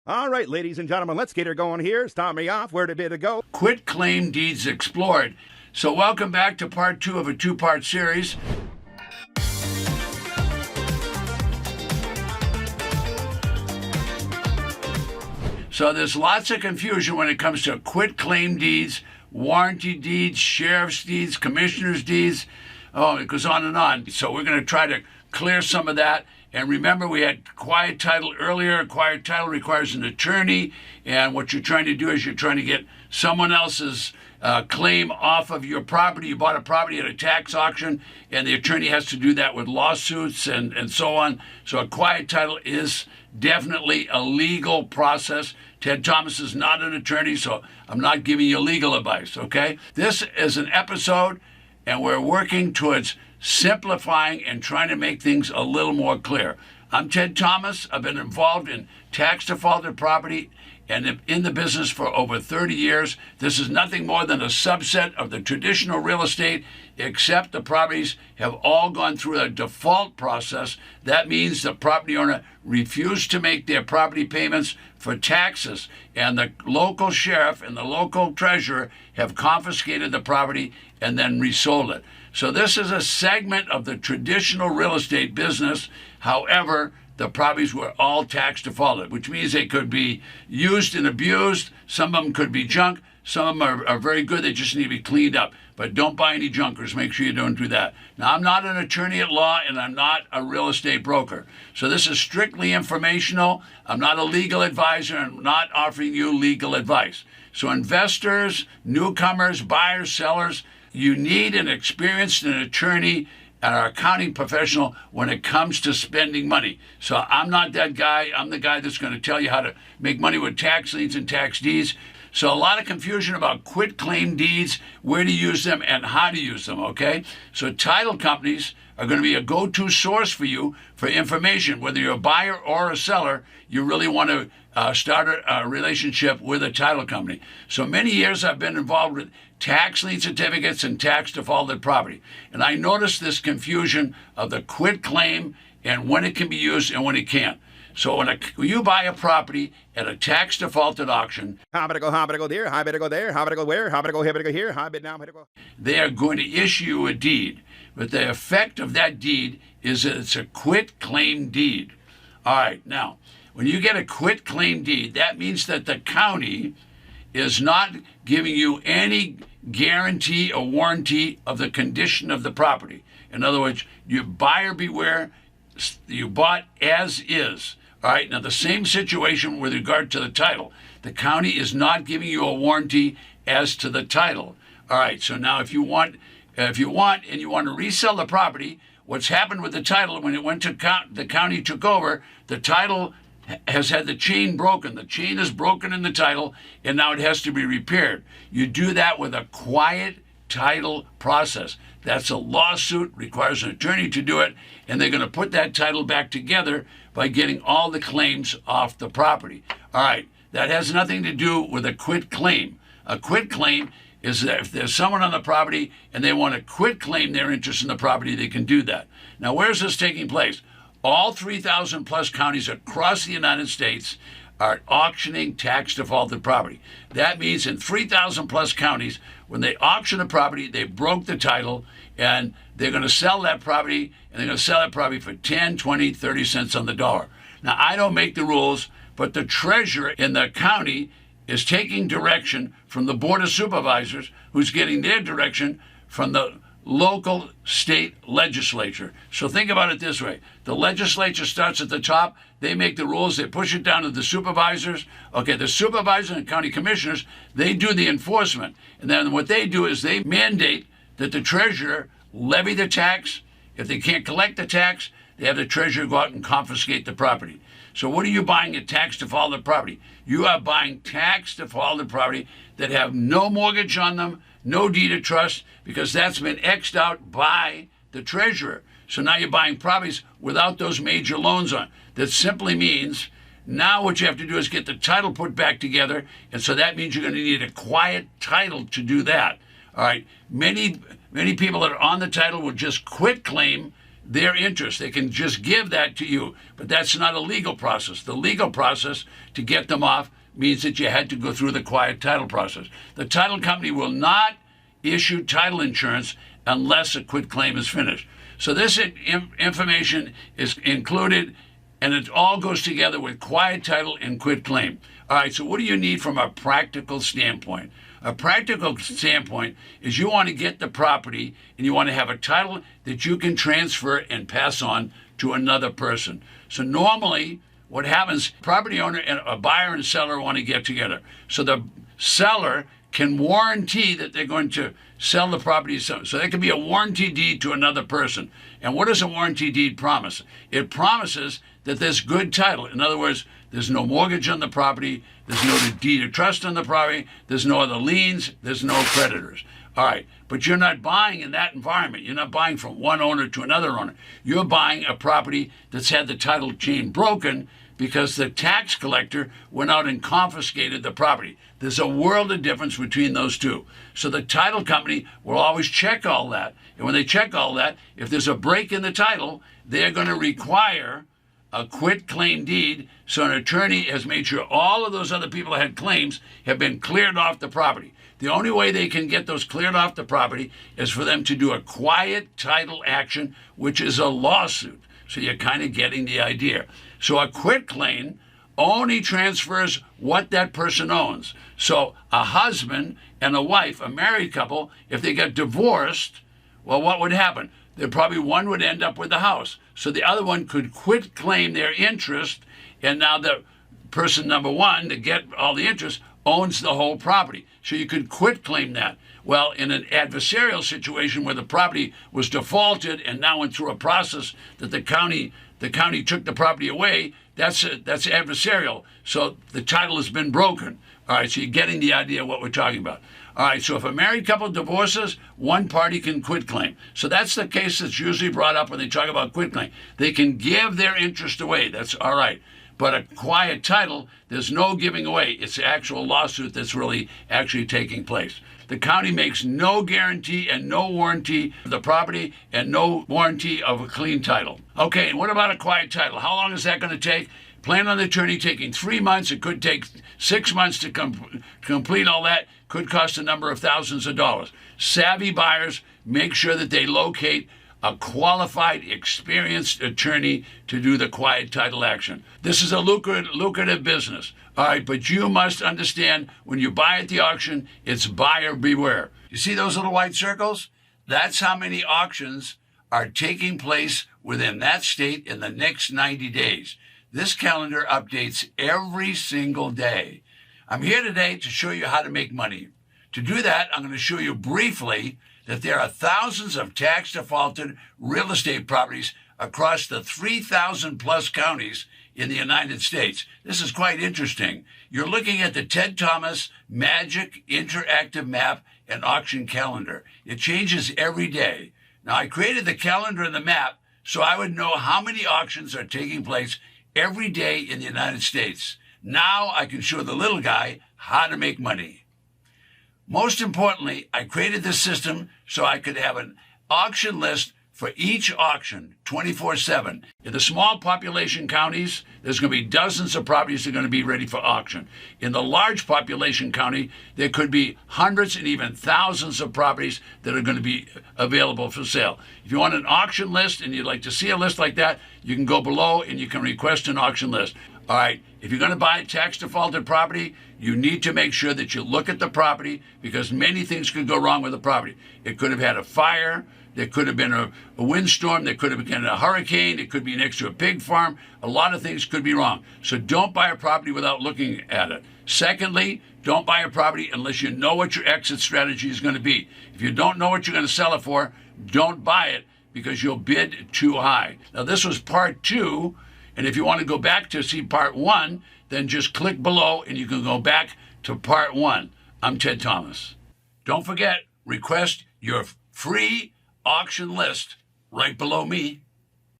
All right, ladies and gentlemen, let's get her going here. Start me off. Where did it go? Quit Claim Deeds Explored. So welcome back to part 2 of a 2-part series. So there's lots of confusion when it comes to quit claim deeds, warranty deeds, sheriff's deeds, commissioner's deeds. Oh, it goes on and on. So we're going to try to clear some of that. And remember, we had quiet title earlier. Quiet title requires an attorney. And what you're trying to do is you're trying to get someone else's claim off of your property. You bought a property at a tax auction, and the attorney has to do that with lawsuits and so on. So a quiet title is definitely a legal process. Ted Thomas is not an attorney, so I'm not giving you legal advice, okay? This is an episode, and we're working towards simplifying and trying to make things a little more clear. I'm Ted Thomas. I've been involved in tax defaulted property and in the business for over 30 years. This is nothing more than a subset of the traditional real estate, except the properties have all gone through a default process. That means the property owner refused to make their property payments for taxes, and the local sheriff and the local treasurer have confiscated the property and then resold it. So this is a segment of the traditional real estate business. However, the properties were all tax defaulted, which means they could be used and abused. Some of them could be junk. Some of them are very good. They just need to be cleaned up. But don't buy any junkers. Make sure you don't do that. Now, I'm not an attorney at law, and I'm not a real estate broker. So this is strictly informational. I'm not a legal advisor. I'm not offering you legal advice. So investors, newcomers, buyers, sellers, you need an experienced attorney and our accounting professional when it comes to spending money. So I'm not that guy. I'm the guy that's going to tell you how to make money with tax liens and tax deeds. So a lot of confusion about quit claim deeds, where to use them and how to use them, okay? So title companies are going to be a go-to source for you for information. Whether you're a buyer or a seller, you really want to start a relationship with a title company. So many years I've been involved with tax lien certificates and tax defaulted property. And I noticed this confusion of the quit claim and when it can be used and when it can't. So when you buy a property at a tax defaulted auction, How better go there? How better go there? How better go where? How better go here? Better go here? How better now? Better go. they are going to issue you a deed. But the effect of that deed is that it's a quit claim deed. All right, now, when you get a quit claim deed, that means that the county is not giving you any guarantee or warranty of the condition of the property. In other words, you buyer beware, you bought as is. All right, now the same situation with regard to the title. The county is not giving you a warranty as to the title. All right, so now if you want and you want to resell the property, what's happened with the title when it went to the county took over, the title has had the chain broken. The chain is broken in the title, and now it has to be repaired. You do that with a quiet title process. That's a lawsuit, requires an attorney to do it, and they're going to put that title back together by getting all the claims off the property. All right, that has nothing to do with a quit claim. A quit claim is that if there's someone on the property and they want to quit claim their interest in the property, they can do that. Now, where's this taking place? All 3,000 plus counties across the United States are auctioning tax defaulted property. That means in 3,000 plus counties, when they auction a property, they broke the title and they're going to sell that property, and they're going to sell that property for 10, 20, 30 cents on the dollar. Now, I don't make the rules, but the treasurer in the county is taking direction from the Board of Supervisors, who's getting their direction from the local state legislature. So think about it this way. The legislature starts at the top. They make the rules. They push it down to the supervisors. Okay, the supervisors and county commissioners, they do the enforcement. And then what they do is they mandate that the treasurer levy the tax. If they can't collect the tax, they have the treasurer go out and confiscate the property. So what are you buying at tax defaulted property? You are buying tax defaulted property that have no mortgage on them, no deed of trust, because that's been X'd out by the treasurer. So now you're buying properties without those major loans on. That simply means now what you have to do is get the title put back together, and so that means you're going to need a quiet title to do that. All right, many people that are on the title will just quit claim their interest. They can just give that to you, but that's not a legal process. The legal process to get them off means that you had to go through the quiet title process. The title company will not issue title insurance unless a quitclaim is finished. So this information is included, and it all goes together with quiet title and quitclaim. All right, so what do you need from a practical standpoint? A practical standpoint is you want to get the property and you want to have a title that you can transfer and pass on to another person. So normally what happens, property owner and a buyer and seller want to get together. So the seller can warranty that they're going to sell the property. So there can be a warranty deed to another person. And what does a warranty deed promise? It promises that there's good title. In other words, there's no mortgage on the property, there's no deed of trust on the property, there's no other liens, there's no creditors. All right, but you're not buying in that environment. You're not buying from one owner to another owner. You're buying a property that's had the title chain broken because the tax collector went out and confiscated the property. There's a world of difference between those two. So the title company will always check all that. And when they check all that, if there's a break in the title, they're going to require a quitclaim deed, so an attorney has made sure all of those other people that had claims have been cleared off the property. The only way they can get those cleared off the property is for them to do a quiet title action, which is a lawsuit. So you're kind of getting the idea. So a quitclaim only transfers what that person owns. So a husband and a wife, a married couple, if they get divorced, well, what would happen? Probably one would end up with the house. So the other one could quitclaim their interest, and now the person number one to get all the interest owns the whole property. So you could quitclaim that. Well, in an adversarial situation where the property was defaulted and now went through a process that the county took the property away, that's adversarial. So the title has been broken. All right, so you're getting the idea of what we're talking about. All right, so if a married couple divorces, one party can quitclaim. So that's the case that's usually brought up when they talk about quitclaim. They can give their interest away. That's all right. But a quiet title, there's no giving away. It's the actual lawsuit that's really actually taking place. The county makes no guarantee and no warranty of the property and no warranty of a clean title. Okay, and what about a quiet title? How long is that going to take? Plan on the attorney taking 3 months. It could take 6 months to complete all that. Could cost a number of thousands of dollars. Savvy buyers make sure that they locate a qualified, experienced attorney to do the quiet title action. This is a lucrative business. All right, but you must understand when you buy at the auction, it's buyer beware. You see those little white circles? That's how many auctions are taking place within that state in the next 90 days. This calendar updates every single day. I'm here today to show you how to make money. To do that, I'm going to show you briefly that there are thousands of tax defaulted real estate properties across the 3,000 plus counties in the United States. This is quite interesting. You're looking at the Ted Thomas Magic Interactive Map and Auction Calendar. It changes every day. Now, I created the calendar and the map so I would know how many auctions are taking place every day in the United States. Now I can show the little guy how to make money. Most importantly, I created this system so I could have an auction list for each auction 24/7. In the small population counties, there's going to be dozens of properties that are going to be ready for auction. In the large population county, there could be hundreds and even thousands of properties that are going to be available for sale. If you want an auction list and you'd like to see a list like that, you can go below and you can request an auction list. All right, if you're going to buy a tax defaulted property, you need to make sure that you look at the property because many things could go wrong with the property. It could have had a fire. There could have been a windstorm. There could have been a hurricane. It could be next to a pig farm. A lot of things could be wrong. So don't buy a property without looking at it. Secondly, don't buy a property unless you know what your exit strategy is going to be. If you don't know what you're going to sell it for, don't buy it because you'll bid too high. Now, this was part 2. And if you want to go back to see part 1, then just click below and you can go back to part 1. I'm Ted Thomas. Don't forget, request your free auction list right below me.